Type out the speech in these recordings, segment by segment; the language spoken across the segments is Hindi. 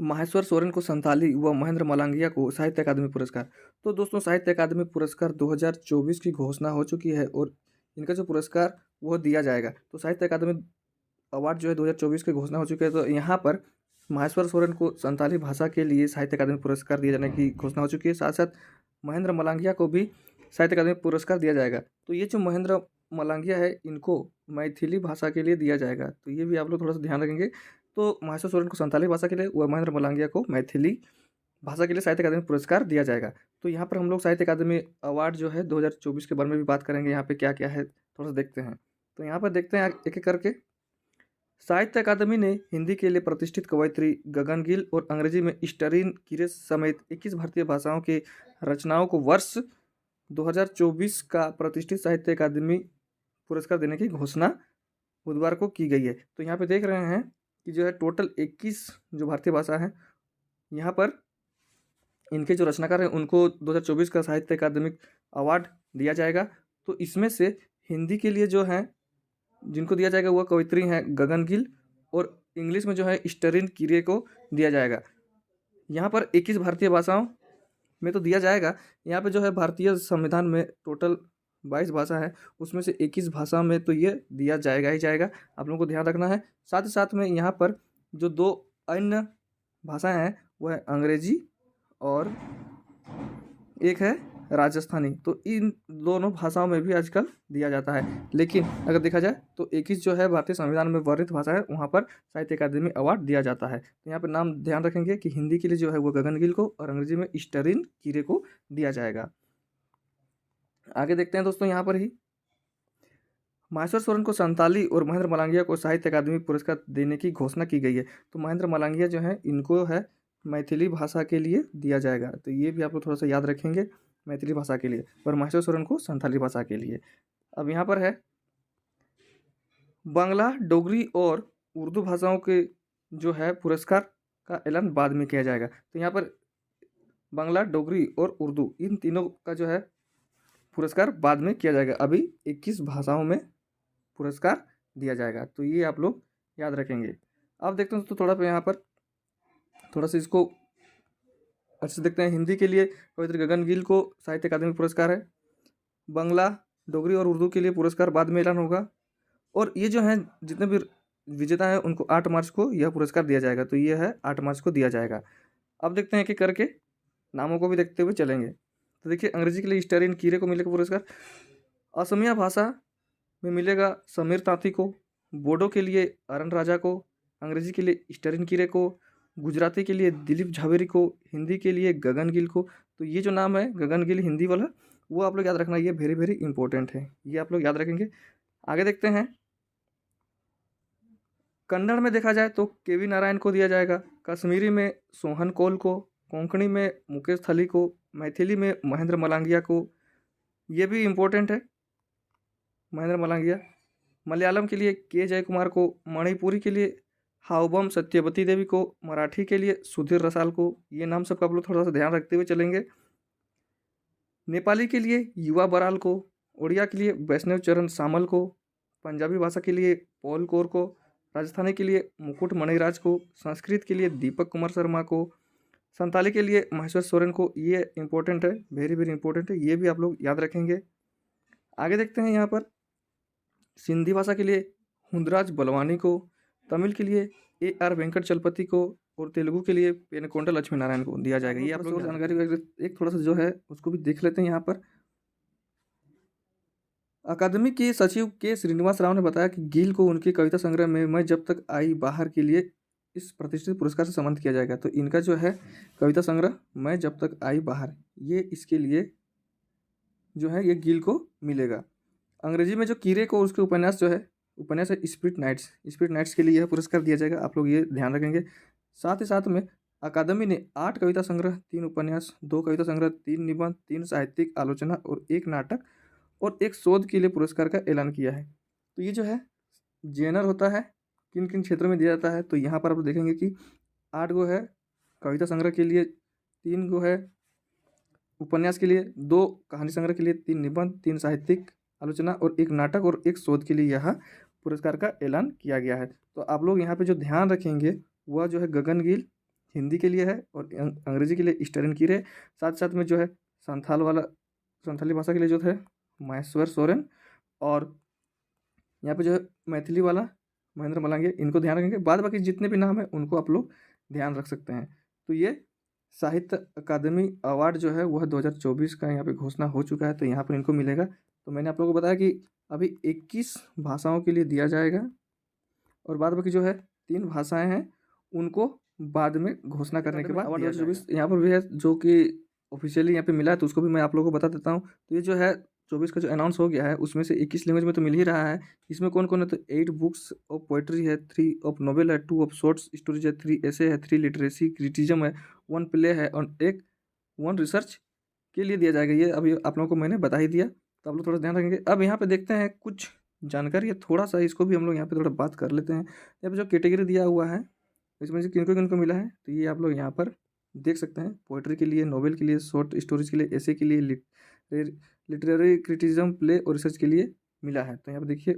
माहेश्वर सोरेन को संताली व महेंद्र मलांगिया को साहित्य अकादमी पुरस्कार। तो दोस्तों साहित्य अकादमी पुरस्कार 2024 की घोषणा हो चुकी है और इनका जो पुरस्कार वो दिया जाएगा। तो साहित्य अकादमी अवार्ड जो है 2024 की घोषणा हो चुकी है। तो यहाँ पर माहेश्वर सोरेन को संताली भाषा के लिए साहित्य अकादमी पुरस्कार दिए जाने की घोषणा हो चुकी है। साथ साथ महेंद्र मलांगिया को भी साहित्य अकादमी पुरस्कार दिया जाएगा। तो ये जो महेंद्र मलांगिया है इनको मैथिली भाषा के लिए दिया जाएगा। तो ये भी आप लोग थोड़ा सा ध्यान रखेंगे। तो माहेश्वर सोरेन को संताली भाषा के लिए व महेंद्र मलांगिया को मैथिली भाषा के लिए साहित्य अकादमी पुरस्कार दिया जाएगा। तो यहाँ पर हम लोग साहित्य अकादमी अवार्ड जो है 2024 के बारे में भी बात करेंगे। यहाँ पे क्या क्या है थोड़ा सा देखते हैं। तो यहाँ पर देखते हैं एक एक करके। साहित्य अकादमी ने हिंदी के लिए प्रतिष्ठित कवयित्री गगन गिल और अंग्रेजी में स्टरीन कीरेस समेत 21 भारतीय भाषाओं के रचनाओं को वर्ष 2024 का प्रतिष्ठित साहित्य अकादमी पुरस्कार देने की घोषणा बुधवार को की गई है। तो यहाँ पे देख रहे हैं कि जो है टोटल 21 जो भारतीय भाषा है यहाँ पर इनके जो रचनाकार हैं उनको 2024 का साहित्य अकादमिक अवार्ड दिया जाएगा। तो इसमें से हिंदी के लिए जो है जिनको दिया जाएगा वह कवयित्री हैं गगन गिल और इंग्लिश में जो है स्टरीन कीरे को दिया जाएगा। यहाँ पर 21 भारतीय भाषाओं में तो दिया जाएगा। यहाँ पे जो है भारतीय संविधान में टोटल 22 भाषा है, उसमें से 21 भाषा में तो ये दिया जाएगा ही जाएगा। आप लोगों को ध्यान रखना है। साथ ही साथ में यहाँ पर जो दो अन्य भाषाएं हैं वह है अंग्रेजी और एक है राजस्थानी। तो इन दोनों भाषाओं में भी आजकल दिया जाता है। लेकिन अगर देखा जाए तो 21 जो है भारतीय संविधान में वर्णित भाषा है वहाँ पर साहित्य अकादमी अवार्ड दिया जाता है। तो यहाँ पर नाम ध्यान रखेंगे कि हिंदी के लिए जो है वो गगन गिल को और अंग्रेजी में स्टरीन कीरे को दिया जाएगा। आगे देखते हैं दोस्तों। यहाँ पर ही माहेश्वर सोरेन को संताली और महेंद्र मलांगिया को साहित्य अकादमी पुरस्कार देने की घोषणा की गई है। तो महेंद्र मलांगिया जो है इनको है मैथिली भाषा के लिए दिया जाएगा। तो ये भी आप लोग थोड़ा सा याद रखेंगे, मैथिली भाषा के लिए, और माहेश्वर सोरेन को संथाली भाषा के लिए। अब यहाँ पर है बांग्ला, डोगरी और उर्दू भाषाओं के जो है पुरस्कार का ऐलान बाद में किया जाएगा। तो यहाँ पर बांग्ला, डोगरी और उर्दू इन तीनों का जो है पुरस्कार बाद में किया जाएगा। अभी 21 भाषाओं में पुरस्कार दिया जाएगा। तो ये आप लोग याद रखेंगे। अब देखते हैं तो थोड़ा पे यहाँ पर थोड़ा सा इसको अच्छे से देखते हैं। हिंदी के लिए कवयित्री गगन गिल को साहित्य अकादमी पुरस्कार है। बांग्ला, डोगरी और उर्दू के लिए पुरस्कार बाद में ऐलान होगा। और ये जो हैं जितने भी विजेता हैं उनको 8 मार्च को यह पुरस्कार दिया जाएगा। तो ये है 8 मार्च को दिया जाएगा। अब देखते हैं कि करके नामों को भी देखते हुए चलेंगे। तो देखिए अंग्रेजी के लिए स्टरीन कीरे को मिलेगा पुरस्कार। असमिया भाषा में मिलेगा समीर तांती को। बोडो के लिए अरन राजा को। अंग्रेजी के लिए स्टरीन कीरे को। गुजराती के लिए दिलीप झावेरी को। हिंदी के लिए गगन गिल को। तो ये जो नाम है गगन गिल हिंदी वाला वो आप लोग याद रखना, ये वेरी वेरी इंपॉर्टेंट है, ये आप लोग याद रखेंगे। आगे देखते हैं। कन्नड़ में देखा जाए तो केवी नारायण को दिया जाएगा। कश्मीरी में सोहन कौल को। कोंकणी में मुकेश थली को। मैथिली में महेंद्र मलांगिया को, ये भी इम्पोर्टेंट है महेंद्र मलांगिया। मलयालम के लिए के जय कुमार को। मणिपुरी के लिए हाउबम सत्यवती देवी को। मराठी के लिए सुधीर रसाल को। ये नाम सबका आप लोग थोड़ा सा ध्यान रखते हुए चलेंगे। नेपाली के लिए युवा बराल को। उड़िया के लिए वैष्णव चरण सामल को। पंजाबी भाषा के लिए पॉल कौर को। राजस्थानी के लिए मुकुट मणिराज को। संस्कृत के लिए दीपक कुमार शर्मा को। संताली के लिए माहेश्वर सोरेन को। ये इंपॉर्टेंट है, वेरी वेरी इंपॉर्टेंट है, ये भी आप लोग याद रखेंगे। आगे देखते हैं। यहाँ पर सिंधी भाषा के लिए हुंदराज बलवानी को। तमिल के लिए AR वेंकट चलपति को। और तेलुगु के लिए पेनकोंडा लक्ष्मी नारायण को दिया जाएगा। ये आप लोग जानकारी एक थोड़ा सा जो है उसको भी देख लेते हैं। यहाँ पर अकादमी के सचिव के श्रीनिवास राव ने बताया कि गिल को उनके कविता संग्रह में मैं जब तक आई बाहर के लिए इस प्रतिष्ठित पुरस्कार से सम्मानित किया जाएगा। तो इनका जो है कविता संग्रह मैं जब तक आई बाहर, ये इसके लिए जो है ये गिल को मिलेगा। अंग्रेजी में जो कीरे को उसके उपन्यास जो है उपन्यास है स्पिरिट नाइट्स के लिए यह पुरस्कार दिया जाएगा। आप लोग ये ध्यान रखेंगे। साथ ही साथ में अकादमी ने 8 कविता संग्रह, 3 उपन्यास, 2 कविता संग्रह, 3 निबंध, 3 साहित्यिक आलोचना और 1 नाटक और 1 शोध के लिए पुरस्कार का ऐलान किया है। तो ये जो है जेनर होता है किन किन क्षेत्रों में दिया जाता है। तो यहाँ पर आप देखेंगे कि 8 गो है कविता संग्रह के लिए, 3 गो है उपन्यास के लिए, 2 कहानी संग्रह के लिए, 3 निबंध, 3 साहित्यिक आलोचना और 1 नाटक और 1 शोध के लिए यह पुरस्कार का ऐलान किया गया है। तो आप लोग यहाँ पे जो ध्यान रखेंगे वह जो है गगन गिल हिंदी के लिए है और अंग्रेजी के लिए स्टेरन कीर है। साथ साथ में जो है संथाली भाषा के लिए जो थे महेश्वर सोरेन, और यहाँ पे जो है मैथिली वाला महेंद्र मलांगे, इनको ध्यान रखेंगे। बाद बाकी जितने भी नाम है उनको आप लोग ध्यान रख सकते हैं। तो ये साहित्य अकादमी अवार्ड जो है वह 2024 का यहाँ पे घोषणा हो चुका है, तो यहाँ पर इनको मिलेगा। तो मैंने आप लोगों को बताया कि अभी 21 भाषाओं के लिए दिया जाएगा, और बाद बाकी जो है 3 भाषाएं हैं उनको बाद में घोषणा करने के बाद अवार्ड 2024 यहाँ पर भी है, जो कि ऑफिशियली यहाँ पे मिला है, तो उसको भी मैं आप लोगों को बता देता हूँ। तो ये जो है 24 का जो अनाउंस हो गया है उसमें से 21 लैंग्वेज में तो मिल ही रहा है। इसमें कौन कौन है, तो 8 बुक्स ऑफ पोइट्री है, 3 ऑफ नॉवेल है, 2 ऑफ शॉर्ट स्टोरीज है, 3 ऐसे है, 3 लिटरेसी क्रिटिज्म है, 1 प्ले है, और 1 रिसर्च के लिए दिया जाएगा। ये अभी आप लोगों को मैंने बता ही दिया, तो आप लोग थोड़ा ध्यान रखेंगे। अब यहाँ पे देखते हैं कुछ जानकारी है, थोड़ा सा इसको भी हम लोग यहाँ पे थोड़ा बात कर लेते हैं। यहाँ पे जो कैटेगरी दिया हुआ है इसमें से किनको किनको मिला है, तो ये आप लोग यहाँ पर देख सकते हैं। पोइट्री के लिए, नॉवेल के लिए, शॉर्ट स्टोरीज के लिए, ऐसे के लिए, लिटरेरी क्रिटिज्म, प्ले और रिसर्च के लिए मिला है। तो यहाँ पे देखिए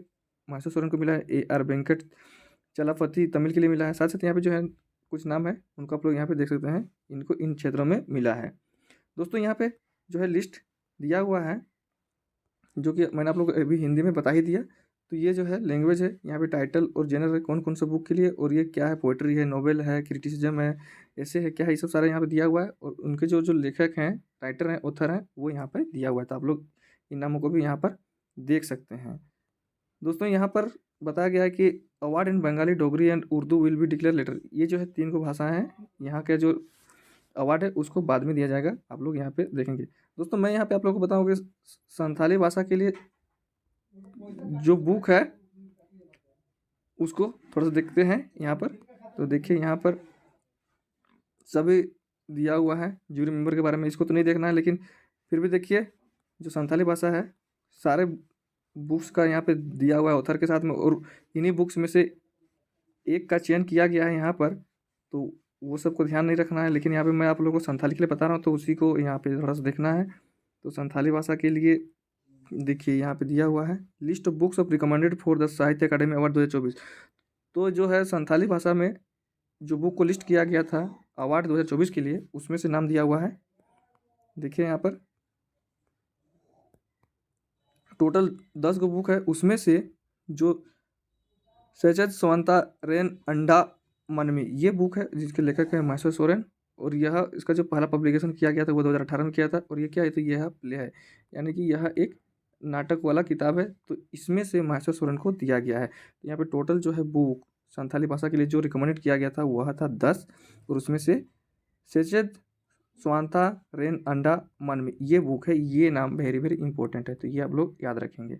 महेश्वर सोरेन को मिला है, AR वेंकट चलापति तमिल के लिए मिला है। साथ साथ यहाँ पे जो है कुछ नाम है उनको आप लोग यहाँ पे देख सकते हैं, इनको इन क्षेत्रों में मिला है। दोस्तों यहाँ पे जो है लिस्ट दिया हुआ है, जो कि मैंने आप लोग को अभी हिंदी में बता ही दिया। तो ये जो है लैंग्वेज है, यहाँ पे टाइटल और जेनर है कौन कौन सा बुक के लिए, और ये क्या है, पोइट्री है, नॉवेल है, क्रिटिसिज्म है, ऐसे है, क्या है, ये सब सारा यहाँ पे दिया हुआ है। और उनके जो जो लेखक हैं, राइटर हैं, ऑथर हैं, वो यहाँ पर दिया हुआ है। तो आप लोग इन नामों को भी यहाँ पर देख सकते हैं। दोस्तों यहाँ पर बताया गया है कि award in Bengali, Dogri and Urdu will be declare later. ये जो है 3 को भाषाएँ हैं, यहाँ का जो अवार्ड है उसको बाद में दिया जाएगा, आप लोग यहाँ पे देखेंगे। दोस्तों मैं यहाँ पे आप लोगों को बताऊँ कि संथाली भाषा के लिए जो बुक है उसको थोड़ा सा देखते हैं यहाँ पर। तो देखिए यहाँ पर सभी दिया हुआ है जूरी मेंबर के बारे में, इसको तो नहीं देखना है, लेकिन फिर भी देखिए जो संथाली भाषा है सारे बुक्स का यहाँ पे दिया हुआ है ऑथर के साथ में, और इन्हीं बुक्स में से एक का चयन किया गया है यहाँ पर। तो वो सबको ध्यान नहीं रखना है, लेकिन यहाँ पे मैं आप लोगों को संथाली के लिए बता रहा हूँ, तो उसी को यहाँ पे थोड़ा सा देखना है। तो संथाली भाषा के लिए देखिए यहाँ पे दिया हुआ है list of books of recommended for the साहित्य अकादमी अवार्ड 2024। तो जो है संथाली भाषा में जो बुक को लिस्ट किया गया था अवार्ड 2024 के लिए, उसमें से नाम दिया हुआ है। देखिए यहाँ पर टोटल 10 गो बुक है, उसमें से जो सचेत स्वंता रेन अंडा मनमी ये बुक है, जिसके लेखक है महेश्वर सोरेन, और यह इसका जो पहला पब्लिकेशन किया गया था वो 2018 में किया था। और ये क्या है, तो यह प्ले है, यानी कि यह एक नाटक वाला किताब है, तो इसमें से महेश्वर सोरेन को दिया गया है। तो यहाँ पे टोटल जो है बुक संथाली भाषा के लिए जो रिकमेंडेड किया गया था वह था 10, और उसमें से सचेत स्वांता रेन अंडा मनमी ये बुक है, ये नाम वेरी वेरी इंपॉर्टेंट है, तो ये आप लोग याद रखेंगे,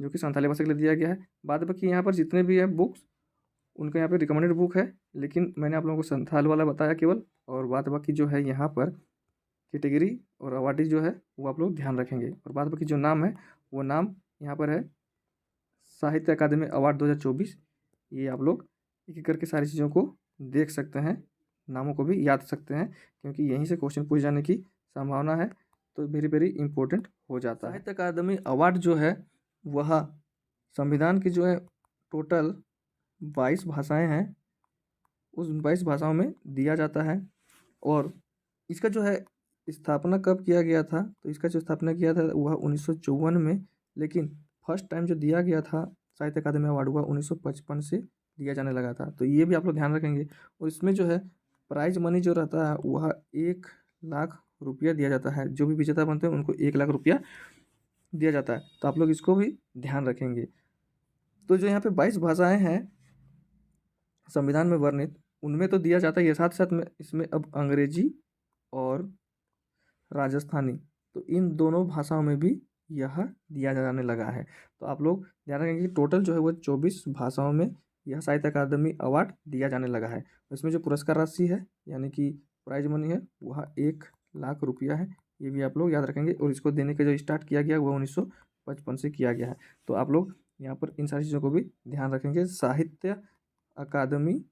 जो कि संथाली भाषा के लिए दिया गया है। बाद बाकी यहाँ पर जितने भी हैं बुक्स उनका यहाँ पे रिकमेंडेड बुक है, लेकिन मैंने आप लोगों को संथाल वाला बताया केवल, और बाद बाकी जो है यहाँ पर कैटेगरी और अवार्डी जो है वो आप लोग ध्यान रखेंगे। और बाद बाकी जो नाम है वो नाम यहाँ पर है साहित्य अकादमी अवार्ड 2024। ये आप लोग एक एक करके सारी चीज़ों को देख सकते हैं, नामों को भी याद सकते हैं, क्योंकि यहीं से क्वेश्चन पूछ जाने की संभावना है, तो वेरी वेरी इंपॉर्टेंट हो जाता है। साहित्य अकादमी अवार्ड जो है वह संविधान की जो है टोटल 22 भाषाएं हैं, उस 22 भाषाओं में दिया जाता है। और इसका जो है स्थापना कब किया गया था, तो इसका जो स्थापना किया था वह 1954 में, लेकिन फर्स्ट टाइम जो दिया गया था साहित्य अकादमी अवार्ड हुआ 1955 से दिया जाने लगा था। तो ये भी आप लोग ध्यान रखेंगे। और इसमें जो है प्राइज मनी जो रहता है वह 1 लाख रुपया दिया जाता है, जो भी विजेता बनते हैं उनको 1 लाख रुपया दिया जाता है, तो आप लोग इसको भी ध्यान रखेंगे। तो जो यहाँ पे 22 भाषाएं हैं संविधान में वर्णित, उनमें तो दिया जाता है, साथ साथ में इसमें अब अंग्रेजी और राजस्थानी, तो इन दोनों भाषाओं में भी यह दिया जाने लगा है। तो आप लोग ध्यान रखेंगे कि टोटल जो है वो 24 भाषाओं में यह साहित्य अकादमी अवार्ड दिया जाने लगा है। इसमें जो पुरस्कार राशि है यानी कि प्राइज मनी है वह 1 लाख रुपया है, ये भी आप लोग याद रखेंगे। और इसको देने का जो स्टार्ट किया गया वह 1955 से किया गया है। तो आप लोग यहाँ पर इन सारी चीज़ों को भी ध्यान रखेंगे, साहित्य अकादमी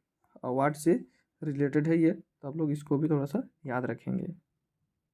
अवार्ड से रिलेटेड है ये, तो आप लोग इसको भी थोड़ा सा याद रखेंगे।